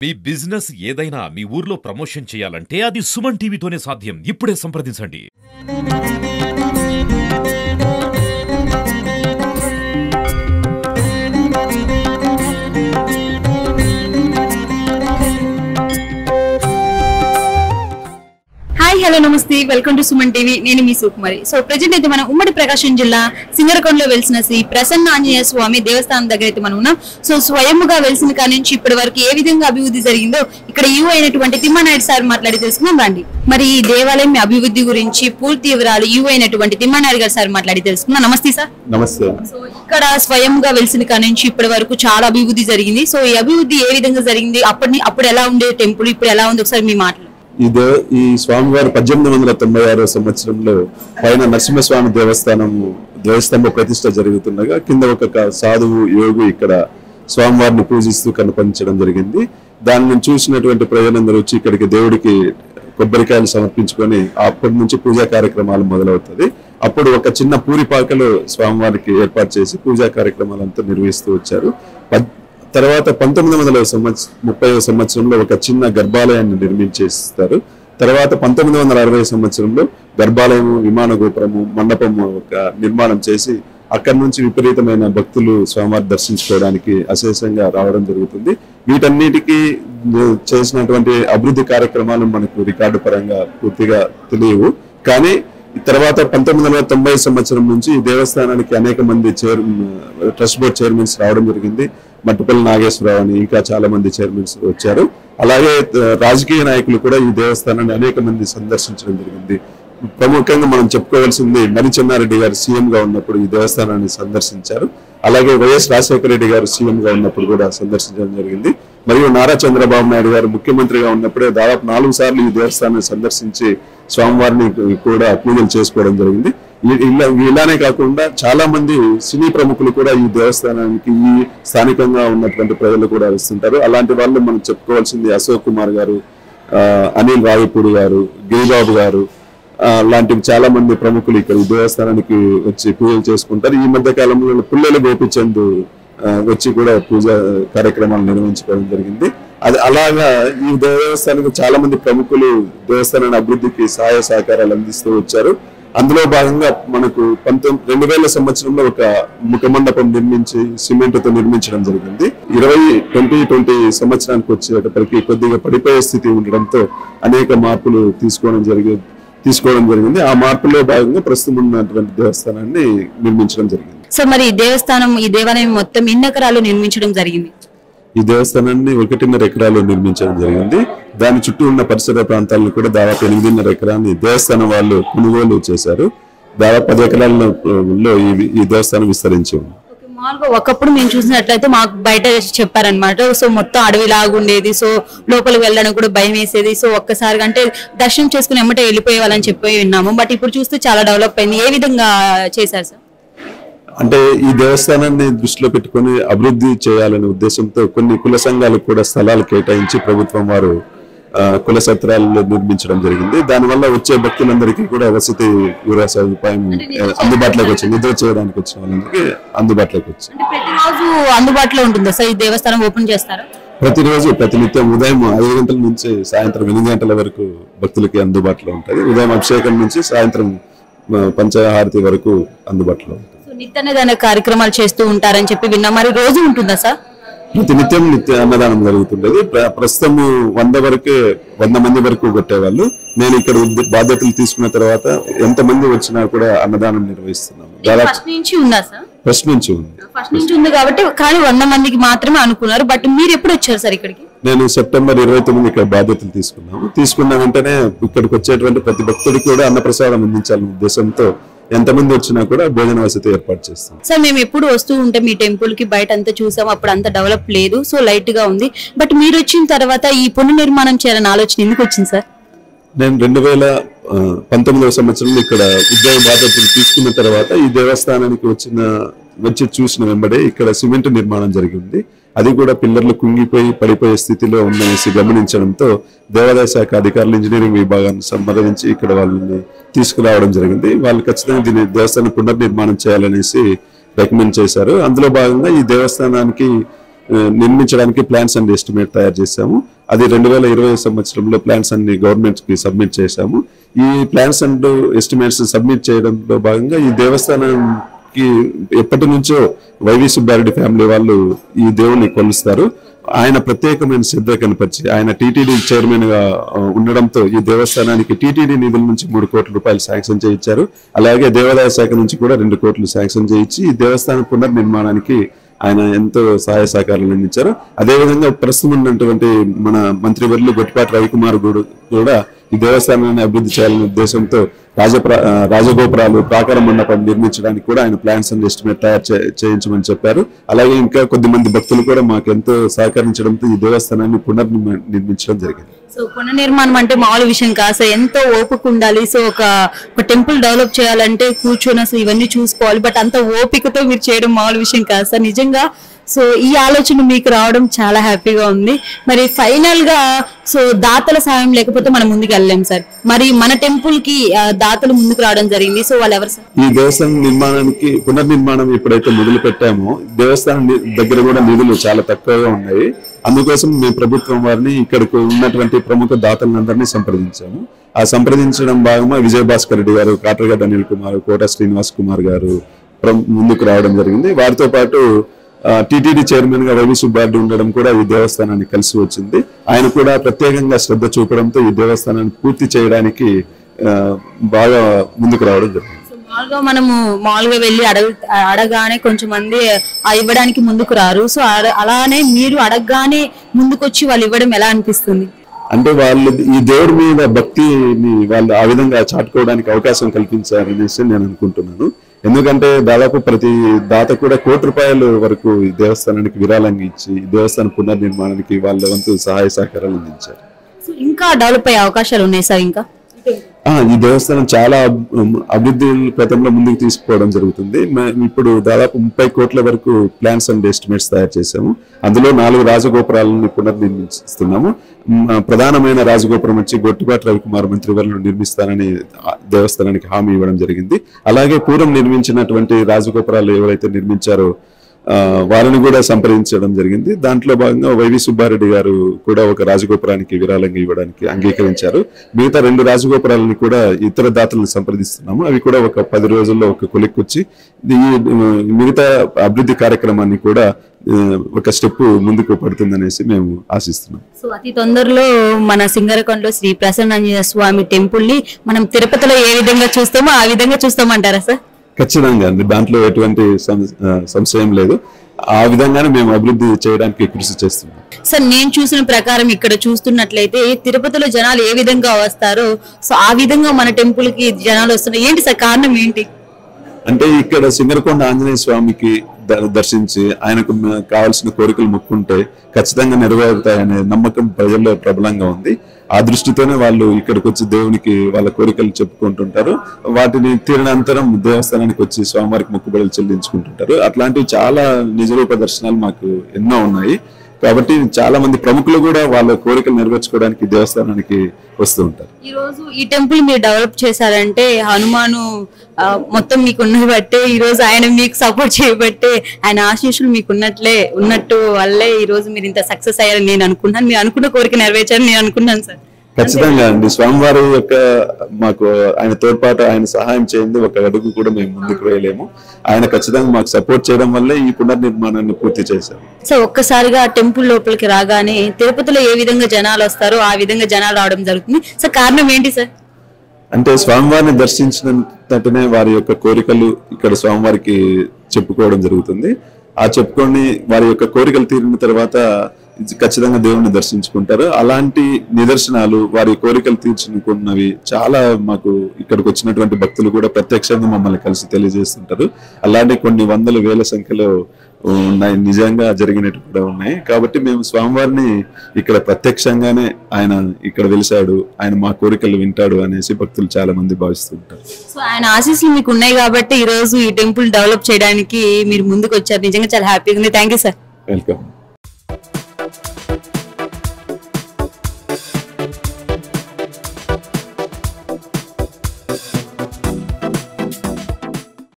మీ business ఏదైనా మీ ఊర్లో promotion చేయాలంటే అది సుమన్ టీవీతోనే సాధ్యం. ఇప్పుడే సంప్రదించండి. హాయ్ హలో నమస్తే వెల్కమ్ టు సుమన్ టీవీ. నేను మీ సుకుమారి. సో ప్రెజెంట్ అయితే మనం ఉమ్మడి ప్రకాశం జిల్లా సింగరకొండలో వెలిసిన శ్రీ ప్రసన్న ఆంజనేయ స్వామి దేవస్థానం దగ్గర అయితే మనం ఉన్నాం. సో స్వయంగా వెలిసిన కాడి నుంచి ఇప్పటి వరకు ఏ విధంగా అభివృద్ధి జరిగిందో ఇక్కడ యూ అయినటువంటి తిమ్మానాయుడు సార్ మాట్లాడి తెలుసుకుందాం రండి. మరి ఈ దేవాలయం అభివృద్ధి గురించి పూర్తి వివరాలు యూ అయినటువంటి తిమ్మానాయుడు గారు సార్ మాట్లాడి తెలుసుకుందాం. నమస్తే సార్. నమస్తే. సో ఇక్కడ స్వయంగా వెలిసిన కాడి నుంచి ఇప్పటి వరకు చాలా అభివృద్ధి జరిగింది. సో ఈ అభివృద్ధి ఏ విధంగా జరిగింది, అప్పుడు ఎలా ఉండే టెంపుల్ ఇప్పుడు ఎలా ఉంది ఒకసారి మీ మాటలు. ఈ స్వామివారు 1896 సంవత్సరంలో పైన నరసింహస్వామి దేవస్థానం ప్రతిష్ట జరుగుతుండగా కింద ఒక సాధువు యోగు ఇక్కడ స్వామివారిని పూజిస్తూ కనిపించడం జరిగింది. దాన్ని చూసినటువంటి ప్రజలందరూ వచ్చి ఇక్కడికి దేవుడికి కొబ్బరికాయలు సమర్పించుకొని అప్పటి నుంచి పూజా కార్యక్రమాలు మొదలవుతుంది. అప్పుడు ఒక చిన్న పూరిపాకలో స్వామివారికి ఏర్పాటు చేసి పూజా కార్యక్రమాలంతా నిర్వహిస్తూ వచ్చారు. తర్వాత 1930 సంవత్సరంలో ఒక చిన్న గర్భాలయాన్ని నిర్మించేస్తారు. తర్వాత 1960 సంవత్సరంలో గర్భాలయం, విమాన గోపురము, మండపము ఒక నిర్మాణం చేసి అక్కడి నుంచి విపరీతమైన భక్తులు స్వామివారి దర్శించుకోవడానికి అశేషంగా రావడం జరుగుతుంది. వీటన్నిటికీ చేసినటువంటి అభివృద్ధి కార్యక్రమాలు మనకు రికార్డు పరంగా పూర్తిగా తెలియవు. కానీ తర్వాత 1990 సంవత్సరం నుంచి ఈ దేవస్థానానికి అనేక మంది ట్రస్ట్ బోర్డ్ చైర్మన్స్ రావడం జరిగింది. మట్టుపల్లి నాగేశ్వరరావు అని ఇంకా చాలా మంది చైర్మన్స్ వచ్చారు. అలాగే రాజకీయ నాయకులు కూడా ఈ దేవస్థానాన్ని అనేక మంది సందర్శించడం జరిగింది. ప్రముఖంగా మనం చెప్పుకోవాల్సింది మరి చెన్నారెడ్డి గారు సీఎం గా ఉన్నప్పుడు ఈ దేవస్థానాన్ని సందర్శించారు. అలాగే వైఎస్ రాజశేఖర రెడ్డి గారు సీఎం గా ఉన్నప్పుడు కూడా సందర్శించడం జరిగింది. మరియు నారా చంద్రబాబు నాయుడు గారు ముఖ్యమంత్రిగా ఉన్నప్పుడే దాదాపు 4 సార్లు ఈ దేవస్థానాన్ని సందర్శించి స్వామివారిని కూడా పూజలు చేసుకోవడం జరిగింది. ఇలానే కాకుండా చాలా మంది సినీ ప్రముఖులు కూడా ఈ దేవస్థానానికి ఈ స్థానికంగా ఉన్నటువంటి ప్రజలు కూడా వస్తుంటారు. అలాంటి వాళ్ళు మనం చెప్పుకోవాల్సింది అశోక్ కుమార్ గారు, అనిల్ రావిపూడి గారు, గిరిబాబు గారు లాంటి చాలా మంది ప్రముఖులు ఇక్కడ ఈ దేవస్థానానికి వచ్చి పూజలు చేసుకుంటారు. ఈ మధ్య కాలంలో పుల్లెల గోపిచంద్ వచ్చి కూడా పూజా కార్యక్రమాలు నిర్వహించుకోవడం జరిగింది. అది అలాగా ఈ దేవస్థానానికి చాలా మంది ప్రముఖులు దేవస్థానాన్ని అభివృద్ధికి సహాయ సహకారాలు అందిస్తూ వచ్చారు. అందులో భాగంగా మనకు 2000 సంవత్సరంలో ఒక ముఖమండపం నిర్మించి సిమెంట్తో నిర్మించడం జరిగింది. 2020 సంవత్సరానికి వచ్చేటప్పటికి కొద్దిగా పడిపోయే స్థితి ఉండడంతో అనేక మార్పులు తీసుకోవడం జరిగింది. ఆ మార్పులో భాగంగా ప్రస్తుతం ఉన్నటువంటి దేవస్థానాన్ని నిర్మించడం జరిగింది. సో మరి ఈ దేవాలయం మొత్తం ఎన్ని ఎకరాలు నిర్మించడం జరిగింది? ఈ దేవస్థానాన్ని 1.5 ఎకరాలు నిర్మించడం జరిగింది. దాని చుట్టూ ఉన్న పరిసర ప్రాంతాలను కూడా దాదాపు 8.5 ఎకరాన్ని దేవస్థానం వాళ్ళు కొనుగోలు చేశారు. దాదాపు 10 ఎకరాలలో ఈ దేవస్థానం విస్తరించి ఉంది. ఒకప్పుడు మేము చూసినట్లయితే మాకు బయట చెప్పారనమాట. సో మొత్తం అడవిలాగా ఉండేది. సో లోపలికి వెళ్ళడానికి కూడా భయం వేసేది. సో ఒక్కసారి అంటే దర్శనం చేసుకుని ఎమ్మటే వెళ్ళిపోయే వాళ్ళని చెప్పి విన్నాము. బట్ ఇప్పుడు చూస్తే చాలా డెవలప్ అయింది. ఏ విధంగా చేశారు సార్? అంటే ఈ దేవస్థానాన్ని దృష్టిలో పెట్టుకుని అభివృద్ధి చేయాలనే ఉద్దేశంతో కొన్ని కుల సంఘాలకు కూడా స్థలాలు కేటాయించి ప్రభుత్వం వారు కుల సత్రాలను నిర్మించడం జరిగింది. దానివల్ల వచ్చే భక్తులందరికీ కూడా వసతి గృహ సదుపాయం అందుబాటులోకి వచ్చింది. నిద్ర చేయడానికి వచ్చిన వాళ్ళందరికీ అందుబాటులోకి వచ్చింది. ప్రతిరోజు అందుబాటులో ఉంటుందా సార్ ఈ దేవస్థానం? ఓపెన్ చేస్తారా? ప్రతిరోజు ప్రతినిత్యం ఉదయం 5 గంటల నుంచి సాయంత్రం 8 గంటల వరకు భక్తులకి అందుబాటులో ఉంటుంది. ఉదయం అభిషేకం నుంచి సాయంత్రం పంచహారతి వరకు అందుబాటులో ఉంటుంది. నిత్య కార్యక్రమాలు చేస్తూ ఉంటారని చెప్పి విన్నా. మరి రోజు ఉంటుందా సార్? ప్రతినిత్యం అన్నదానం జరుగుతుండేది. ప్రస్తుతం 100 మంది వరకు కొట్టేవాళ్ళు. నేను ఇక్కడ బాధ్యతలు తీసుకున్న తర్వాత ఎంతమంది వచ్చినా కూడా అన్నదానం నిర్వహిస్తున్నాము. ఫస్ట్ నుంచి ఉందా సార్? ఫస్ట్ నుంచి ఉంది. ఫస్ట్ నుంచి ఉంది కాబట్టి కానీ 100 మందికి మాత్రమే అనుకున్నారు. బట్ మీరు ఎప్పుడు వచ్చారు సార్ ఇక్కడికి? నేను సెప్టెంబర్ 29 ఇక్కడ బాధ్యతలు తీసుకున్న వెంటనే ఇక్కడికి వచ్చేటువంటి ప్రతి భక్తుడికి కూడా అన్నప్రసాదం అందించాలనే ఉద్దేశంతో ఎంతమంది వచ్చినా కూడా భోజన వసతి ఏర్పాటు చేస్తాం. సార్ మేము ఎప్పుడు వస్తూ ఉంటే మీ టెంపుల్ కి బయట అంతా చూసాం. అప్పుడు అంత డెవలప్ లేదు. సో లైట్ గా ఉంది. బట్ మీరు వచ్చిన తర్వాత ఈ పునర్నిర్మాణం చేయాలని ఆలోచన ఎందుకు వచ్చింది సార్? నేను 2019 సంవత్సరంలో ఇక్కడ ఉద్యోగ బాధ్యతలు తీసుకున్న తర్వాత ఈ దేవస్థానానికి వచ్చి చూసిన వెంబడే ఇక్కడ సిమెంట్ నిర్మాణం జరిగింది. అది కూడా పిల్లర్లు కుంగిపోయి పడిపోయే స్థితిలో ఉందనేసి గమనించడంతో దేవాదాయ శాఖ అధికారులు ఇంజనీరింగ్ విభాగాన్ని సంప్రదించి ఇక్కడ వాళ్ళని తీసుకురావడం జరిగింది. వాళ్ళు ఖచ్చితంగా దీన్ని దేవస్థానం పునర్నిర్మాణం చేయాలనేసి రికమెండ్ చేశారు. అందులో భాగంగా ఈ దేవస్థానానికి నిర్మించడానికి ప్లాన్స్ అండ్ ఎస్టిమేట్ తయారు చేశాము. అది 2020 సంవత్సరంలో ప్లాన్స్ అన్ని గవర్నమెంట్ కి సబ్మిట్ చేశాము. ఈ ప్లాన్స్ అండ్ ఎస్టిమేట్స్ సబ్మిట్ చేయడంలో భాగంగా ఈ దేవస్థానానికి ఎప్పటి నుంచో వైవి సుబ్బారెడ్డి ఫ్యామిలీ వాళ్ళు ఈ దేవుణ్ణి కొలుస్తారు. ఆయన ప్రత్యేకమైన శ్రద్ధ కనపరిచి ఆయన టీటీడీ చైర్మన్ గా ఉండడంతో ఈ దేవస్థానానికి టీటీడీ నిధుల నుంచి 3 కోట్ల రూపాయలు శాంక్షన్ చేయించారు. అలాగే దేవాదాయ శాఖ నుంచి కూడా 2 కోట్లు శాంక్షన్ చేయించి ఈ దేవస్థానం పునర్నిర్మాణానికి ఆయన ఎంతో సహాయ సహకారాలు అందించారు. అదేవిధంగా ప్రస్తుతం ఉన్నటువంటి మన మంత్రివర్యులు గొట్టిపాటి రవికుమార్ కూడా ఈ దేవస్థానాన్ని అభివృద్ధి చేయాలనే ఉద్దేశంతో రాజగోపురాలు, ప్రాకార మండపం నిర్మించడానికి కూడా ఆయన ప్లాన్స్ అండ్ ఎస్టిమేట్ తయారు చేయించమని చెప్పారు. అలాగే ఇంకా కొద్దిమంది భక్తులు కూడా మాకు ఎంతో సహకరించడంతో ఈ దేవస్థానాన్ని పునర్నిర్మించడం జరిగింది. సో పునర్నిర్మాణం అంటే మామూలు విషయం కాదు, ఎంతో ఓపిక ఉండాలి. సో ఒక టెంపుల్ డెవలప్ చేయాలంటే కూర్చొని అసలు ఇవన్నీ చూసుకోవాలి. బట్ అంత ఓపికతో మీరు చేయడం మామూలు విషయం కాదు సార్, నిజంగా. సో ఈ ఆలోచన మీకు రావడం చాలా హ్యాపీగా ఉంది. మరి ఫైనల్ గా సో దాతల సాయం లేకపోతే మనం ముందుకు వెళ్ళలేం సార్. మరి మన టెంపుల్ కి దాతలు ముందుకు రావడం జరిగింది. సో వాళ్ళు ఎవరు సార్? ఈ దేవస్థానం నిర్మాణానికి పునర్నిర్మాణం ఎప్పుడైతే మొదలు పెట్టామో దేవస్థానం దగ్గర కూడా నిధులు చాలా తక్కువగా ఉన్నాయి. అందుకోసం మేము ప్రభుత్వం వారిని ఇక్కడికి ఉన్నటువంటి ప్రముఖ దాతలందరినీ సంప్రదించాము. ఆ సంప్రదించడం భాగంగా విజయభాస్కర్ రెడ్డి గారు, కాట్రగడ్డ అనిల్ కుమార్, కోట శ్రీనివాస్ కుమార్ గారు ముందుకు రావడం జరిగింది. వారితో పాటు టీటీడీ చైర్మన్ గా వైవి సుబ్బారెడ్డి ఉండడం కూడా ఈ దేవస్థానాన్ని కలిసి వచ్చింది. ఆయన కూడా ప్రత్యేకంగా శ్రద్ధ చూపడంతో ఈ దేవస్థానాన్ని పూర్తి చేయడానికి బాగా ముందుకు రావడం జరిగింది. మామూలుగా వెళ్ళి అడగానే కొంచెం మంది ఇవ్వడానికి ముందుకు రారు. సో అలానే మీరు అడగగానే ముందుకొచ్చి వాళ్ళు ఇవ్వడం ఎలా అనిపిస్తుంది? అంటే వాళ్ళు ఈ దేవుడి మీద భక్తిని వాళ్ళు ఆ విధంగా చాటుకోవడానికి అవకాశం కల్పించారనేసి నేను అనుకుంటున్నాను. ఎందుకంటే దాదాపు ప్రతి దాత కూడా 1 కోటి రూపాయల వరకు ఈ దేవస్థానానికి విరాళంగా ఇచ్చి ఈ దేవస్థానం పునర్నిర్మాణానికి వాళ్ళ వంతు సహాయ సహకారాలు అందించారు. ఇంకా డెవలప్ అయ్యే అవకాశాలు ఉన్నాయి సార్. ఇంకా ఈ దేవస్థానం చాలా అభివృద్ధి పథంలో ముందుకు తీసుకుపోవడం జరుగుతుంది. ఇప్పుడు దాదాపు 30 కోట్ల వరకు ప్లాన్స్ అండ్ ఎస్టిమేట్స్ తయారు చేశాము. అందులో 4 రాజగోపురాలను పునర్నిర్మిస్తున్నాము. ప్రధానమైన రాజగోపురం వచ్చి గొట్టిపాటి రవికుమార్ మంత్రివర్యులు నిర్మిస్తానని దేవస్థానానికి హామీ ఇవ్వడం జరిగింది. అలాగే పూర్వం నిర్మించినటువంటి రాజగోపురాలు ఎవరైతే నిర్మించారో వారిని కూడా సంప్రదించడం జరిగింది. దాంట్లో భాగంగా వైవి సుబ్బారెడ్డి గారు కూడా ఒక రాజగోపురానికి విరాళంగా ఇవ్వడానికి అంగీకరించారు. మిగతా 2 రాజగోపురాలను కూడా ఇతర దాతలను సంప్రదిస్తున్నాము. అవి కూడా ఒక 10 రోజుల్లో ఒక కొలిక్కొచ్చి మిగతా అభివృద్ధి కార్యక్రమాన్ని కూడా ఒక స్టెప్ ముందుకు పడుతుందనేసి మేము ఆశిస్తున్నాం. సో అతి తొందరలో మన సింగరకొండలో శ్రీ ప్రసన్నాంజనేయ స్వామి టెంపుల్ ని మనం తిరుపతిలో ఏ విధంగా చూస్తామో ఆ విధంగా చూస్తామంటారా సార్? ఖచ్చితంగా అండి, దాంట్లో ఎటువంటి సంశయం లేదు. ఆ విధంగానే మేము అభివృద్ధి చేయడానికి కృషి చేస్తున్నాం. సార్ నేను చూసిన ప్రకారం ఇక్కడ చూస్తున్నట్లయితే తిరుపతిలో జనాలు ఏ విధంగా వస్తారో సో ఆ విధంగా మన టెంపుల్ కి జనాలు వస్తున్నారు. ఏంటి సార్ కారణం ఏంటి? అంటే ఇక్కడ సింగరకొండ ఆంజనేయ స్వామికి దర్శించి ఆయనకు కావాల్సిన కోరికలు మొక్కుంటే ఖచ్చితంగా నెరవేరుతాయనే నమ్మకం ప్రజల్లో ప్రబలంగా ఉంది. ఆ దృష్టితోనే వాళ్ళు ఇక్కడికి వచ్చి దేవునికి వాళ్ళ కోరికలు చెప్పుకుంటుంటారు. వాటిని తీరినంతరం దేవస్థానానికి వచ్చి స్వామివారికి మొక్కుబడులు చెల్లించుకుంటుంటారు. అట్లాంటివి చాలా నిజరూప దర్శనాలు మాకు ఎన్నో ఉన్నాయి. కాబట్టి చాలా మంది ప్రముఖులు కూడా వాళ్ళ కోరికలు నెరవేర్చుకోవడానికి దేవస్థానానికి వస్తూ ఉంటారు. ఈ రోజు ఈ టెంపుల్ మీరు డెవలప్ చేశారంటే హనుమాను మొత్తం మీకు ఉన్నది బట్టే, ఈ రోజు ఆయన మీకు సపోర్ట్ చేయబట్టే, ఆయన ఆశీస్సులు మీకు ఉన్నట్టు వల్లే ఈ రోజు మీరు ఇంత సక్సెస్ అయ్యారని నేను అనుకున్నాను. మీరు అనుకున్న కోరిక నెరవేర్చారని నేను అనుకున్నాను సార్. ఖచ్చితంగా అండి, స్వామివారి యొక్క మాకు ఆయన తోడ్పాటు, ఆయన సహాయం చేయండి ఒక అడుగు కూడా మేము ముందుకు వేయలేము. ఆయన ఖచ్చితంగా మాకు సపోర్ట్ చేయడం వల్లే ఈ పునర్నిర్మాణాన్ని పూర్తి చేశారు. సో ఒక్కసారిగా టెంపుల్ లోపలికి రాగానే తిరుపతిలో ఏ విధంగా జనాలు వస్తారో ఆ విధంగా జనాలు రావడం జరుగుతుంది. సో కారణం ఏంటి సార్? అంటే స్వామివారిని దర్శించినంతటనే వారి యొక్క కోరికలు ఇక్కడ స్వామివారికి చెప్పుకోవడం జరుగుతుంది. ఆ చెప్పుకొని వారి యొక్క కోరికలు తీరిన తర్వాత ఖచ్చితంగా దేవుణ్ణి దర్శించుకుంటారు. అలాంటి నిదర్శనాలు వారి కోరికలు తీర్చుకున్నవి చాలా మాకు ఇక్కడికి వచ్చినటువంటి భక్తులు కూడా ప్రత్యక్షంగా మమ్మల్ని కలిసి తెలియజేస్తుంటారు. అలాంటి కొన్ని వందల వేల సంఖ్యలో ఉన్నాయి, నిజంగా జరిగినట్టు కూడా ఉన్నాయి. కాబట్టి మేము స్వామివారిని ఇక్కడ ప్రత్యక్షంగానే ఆయన ఇక్కడ వెలిసాడు, ఆయన మా కోరికలు వింటాడు అనేసి భక్తులు చాలా మంది భావిస్తుంటారు. సో ఆయన ఆశీస్సులు మీకు ఉన్నాయి కాబట్టి ఈ రోజు ఈ టెంపుల్ డెవలప్ చేయడానికి మీరు ముందుకు వచ్చారు. నిజంగా చాలా హ్యాపీగా ఉంది. Thank you sir. వెల్కమ్.